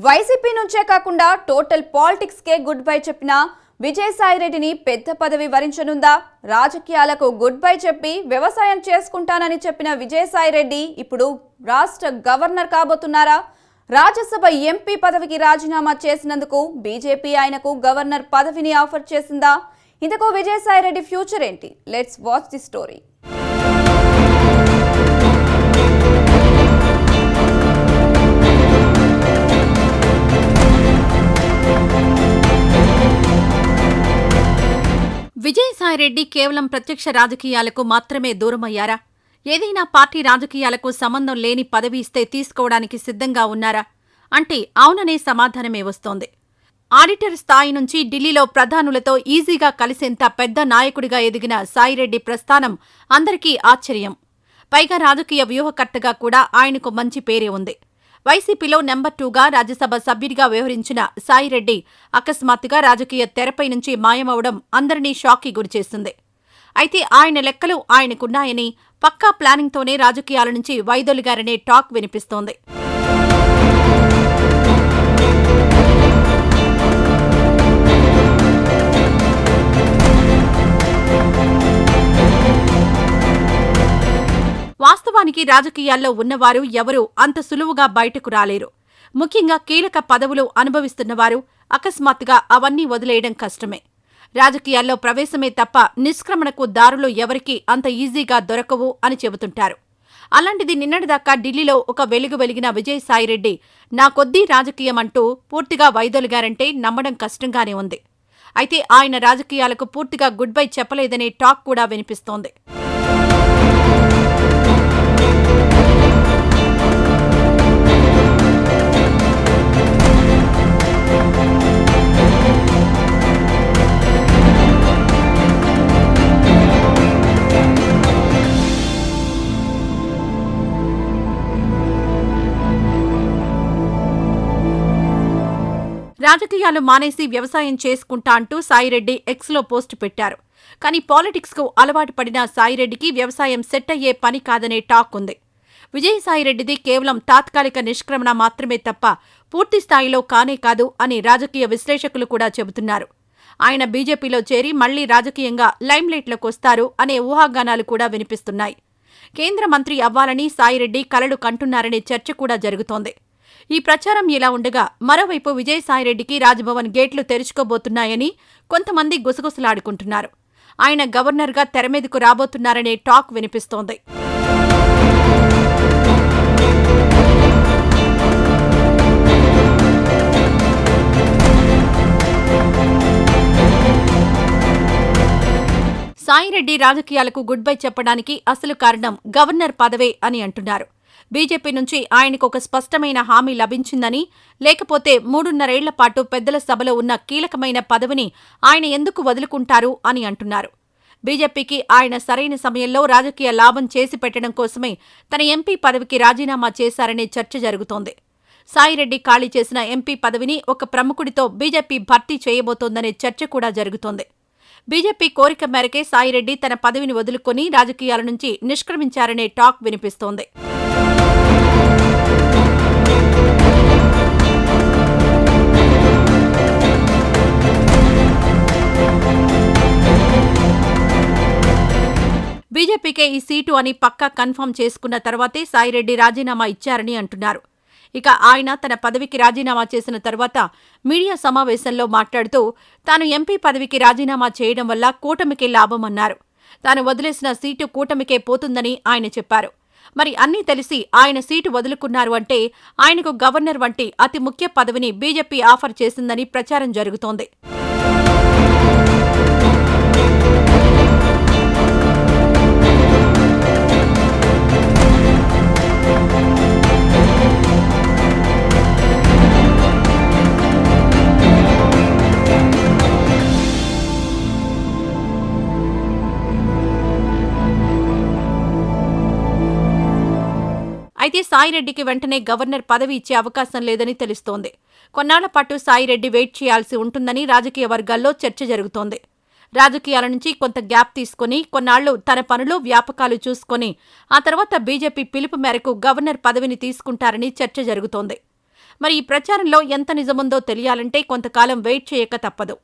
YCP నుంచే కాకుండా total politics కే good bye చెప్పిన విజయసాయిరెడ్డిని పెద్ద పదవి వరించనుందా? రాజకీయాలకు గుడ్ బై చెప్పి వ్యవసాయం చేసుకుంటానని చెప్పిన విజయసాయిరెడ్డి ఇప్పుడు రాష్ట్ర గవర్నర్ కాబోతున్నారా? రాజ్యసభ ఎంపీ పదవికి రాజీనామా చేసినందుకు బీజేపీ ఆయనకు గవర్నర్ పదవిని ఆఫర్ చేసిందా? ఇందుకు విజయసాయిరెడ్డి ఫ్యూచర్ ఏంటి? Let's watch the story. Vijayasai Reddy కేవలం ప్రత్యక్ష రాజకీయాలకు మాత్రమే దూరమయ్యారా? ఏదైనా పార్టీ రాజకీయాలకు సంబంధం లేని పదవి ఇస్తే తీసుకోవడానికి సిద్ధంగా ఉన్నారా అంటే అవుననే సమాధానమే వస్తోంది. ఆడిటర్ స్థాయి నుంచి ఢిల్లీలో ప్రధానులతో ఈజీగా కలిసేంత పెద్ద నాయకుడిగా ఎదిగిన సాయిరెడ్డి ప్రస్థానం అందరికీ ఆశ్చర్యం. పైగా రాజకీయ వ్యూహకర్తగా కూడా ఆయనకు మంచి పేరే ఉంది. వైసీపీలో నెంబర్ 2గా రాజ్యసభ సభ్యుడిగా వ్యవహరించిన సాయిరెడ్డి అకస్మాత్తుగా రాజకీయ తెరపై నుంచి మాయమవడం అందరినీ షాక్కి గురిచేస్తుంది. అయితే ఆయన లెక్కలు ఆయనకున్నాయని, పక్కా ప్లానింగ్తోనే రాజకీయాల నుంచి వైదొలిగారనే టాక్ వినిపిస్తోంది. వాస్తవానికి రాజకీయాల్లో ఉన్నవారు ఎవరూ అంత సులువుగా బయటకు రాలేరు. ముఖ్యంగా కీలక పదవులు అనుభవిస్తున్నవారు అకస్మాత్తుగా అవన్నీ వదిలేయడం కష్టమే. రాజకీయాల్లో ప్రవేశమే తప్ప నిష్క్రమణకు దారులు ఎవరికీ అంత ఈజీగా దొరకవు అని చెబుతుంటారు. అలాంటిది నిన్నటిదాకా ఢిల్లీలో ఒక వెలుగు వెలిగిన విజయసాయిరెడ్డి నా కొద్దీ రాజకీయం అంటూ పూర్తిగా వైదొలిగారంటే నమ్మడం కష్టంగానే ఉంది. అయితే ఆయన రాజకీయాలకు పూర్తిగా గుడ్ బై చెప్పలేదనే టాక్ కూడా వినిపిస్తోంది. రాజకీయాలు మానేసి వ్యవసాయం చేసుకుంటా అంటూ సాయిరెడ్డి ఎక్స్లో పోస్టు పెట్టారు. కానీ పాలిటిక్స్కు అలవాటు పడిన సాయిరెడ్డికి వ్యవసాయం సెట్ అయ్యే పని కాదనే టాక్ ఉంది. విజయసాయిరెడ్డిది కేవలం తాత్కాలిక నిష్క్రమణ మాత్రమే తప్ప పూర్తి స్థాయిలో కానే కాదు అని రాజకీయ విశ్లేషకులు కూడా చెబుతున్నారు. ఆయన బీజేపీలో చేరి మళ్లీ రాజకీయంగా లైమ్లైట్లోకి వస్తారు అనే ఊహాగానాలు కూడా వినిపిస్తున్నాయి. కేంద్ర మంత్రి అవ్వాలని సాయిరెడ్డి కలలు కంటున్నారనే చర్చ కూడా జరుగుతోంది. ఈ ప్రచారం ఇలా ఉండగా మరోవైపు విజయసాయిరెడ్డికి రాజ్భవన్ గేట్లు తెరుచుకోబోతున్నాయని కొంతమంది గుసగుసలాడుకుంటున్నారు. ఆయన గవర్నర్గా తెరమీదకు రాబోతున్నారనే టాక్ వినిపిస్తోంది. సాయిరెడ్డి రాజకీయాలకు గుడ్ బై చెప్పడానికి అసలు కారణం గవర్నర్ పదవే అని అంటున్నారు. బీజేపీ నుంచి ఆయనకు ఒక స్పష్టమైన హామీ లభించిందని, లేకపోతే 3.5 ఏళ్ల పాటు పెద్దల సభలో ఉన్న కీలకమైన పదవిని ఆయన ఎందుకు వదులుకుంటారు అని అంటున్నారు. బీజేపీకి ఆయన సరైన సమయంలో రాజకీయ లాభం చేసి పెట్టడం కోసమే తన ఎంపీ పదవికి రాజీనామా చేశారనే చర్చ జరుగుతోంది. సాయిరెడ్డి ఖాళీ చేసిన ఎంపీ పదవిని ఒక ప్రముఖుడితో బీజేపీ భర్తీ చేయబోతోందనే చర్చ కూడా జరుగుతోంది. బీజేపీ కోరిక మేరకే సాయిరెడ్డి తన పదవిని వదులుకొని రాజకీయాల నుంచి నిష్క్రమించారనే టాక్ వినిపిస్తోంది. బీజేపీకే ఈ సీటు అని పక్కా కన్ఫర్మ్ చేసుకున్న తర్వాతే సాయిరెడ్డి రాజీనామా ఇచ్చారని అంటున్నారు. ఇక ఆయన తన పదవికి రాజీనామా చేసిన తర్వాత మీడియా సమావేశంలో మాట్లాడుతూ తాను ఎంపీ పదవికి రాజీనామా చేయడం వల్ల కూటమికే లాభమన్నారు. తాను వదిలేసిన సీటు కూటమికే పోతుందని ఆయన చెప్పారు. మరి అన్నీ తెలిసి ఆయన సీటు వదులుకున్నారు అంటే ఆయనకు గవర్నర్ వంటి అతి ముఖ్య పదవిని బీజేపీ ఆఫర్ చేసిందని ప్రచారం జరుగుతోంది. అయితే సాయిరెడ్డికి వెంటనే గవర్నర్ పదవి ఇచ్చే అవకాశం లేదని తెలుస్తోంది. కొన్నాళ్ల పాటు సాయిరెడ్డి వెయిట్ చేయాల్సి ఉంటుందని రాజకీయ వర్గాల్లో చర్చ జరుగుతోంది. రాజకీయాల నుంచి కొంత గ్యాప్ తీసుకుని కొన్నాళ్లు తన పనులు వ్యాపకాలు చూసుకుని ఆ తర్వాత బీజేపీ పిలుపు మేరకు గవర్నర్ పదవిని తీసుకుంటారని చర్చ జరుగుతోంది. మరి ఈ ప్రచారంలో ఎంత నిజముందో తెలియాలంటే కొంతకాలం వెయిట్ చేయక తప్పదు.